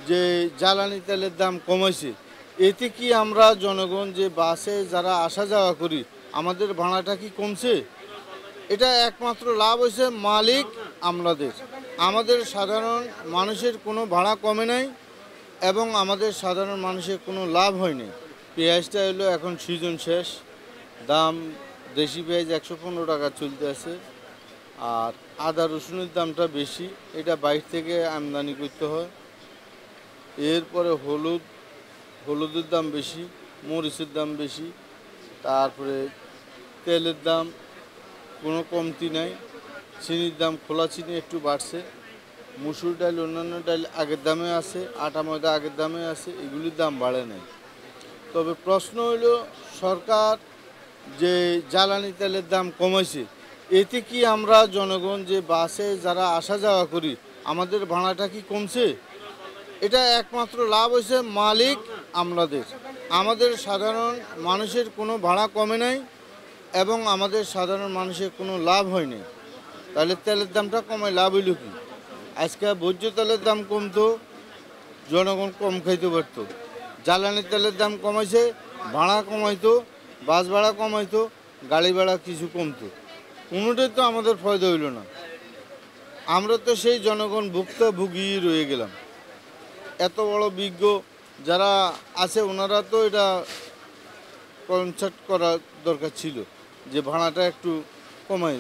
যে জ্বালানি তেলের দাম কমেছে, এতে কি আমরা জনগণ যে বাসে যারা আসা যাওয়া করি আমাদের ভাড়াটা কি কমছে? এটা একমাত্র লাভ হয়েছে মালিক আমলাদের। আমাদের সাধারণ মানুষের কোনো ভাড়া কমে নাই এবং আমাদের সাধারণ মানুষের কোনো লাভ হয়নি। পেঁয়াজটা হলো এখন সিজন শেষ, দাম দেশি পেঁয়াজ 115 টাকা চলতে আছে। আর আদা রসুনের দামটা বেশি, এটা বাইরে থেকে আমদানি করতে হয়। এরপরে হলুদের দাম বেশি, মরিচের দাম বেশি, তারপরে তেলের দাম কোনো কমতি নাই, চিনির দাম খোলা চিনি একটু বাড়ছে, মুসুর ডাল অন্যান্য ডাল আগের দামে আছে, আটা ময়দা আগের দামে আছে, এগুলির দাম বাড়ে নাই। তবে প্রশ্ন হইল সরকার যে জ্বালানি তেলের দাম কমাইছে, এতে কি আমরা জনগণ যে বাসে যারা আসা যাওয়া করি আমাদের ভাড়াটা কি কমছে? এটা একমাত্র লাভ হয়েছে মালিক আমলাদের। আমাদের সাধারণ মানুষের কোনো ভাড়া কমে নাই এবং আমাদের সাধারণ মানুষের কোনো লাভ হয়নি। তাহলে তেলের দামটা কমায় লাভ হইল কি? আজকে ভোজ্য তেলের দাম কমতো, জনগণ কম খাইতে পারত। জ্বালানি তেলের দাম কমাইছে, ভাড়া কমাইতো, বাস ভাড়া কমাইতো, গাড়ি ভাড়া কিছু কমতো। কোনোটাই তো আমাদের ফায়দা হইল না। আমরা তো সেই জনগণ ভুক্তভোগী রয়ে গেলাম। এত বড় বিজ্ঞ যারা আছে ওনারা তো এটা কনসাল্ট করা দরকার ছিল যে ভাড়াটা একটু কমাই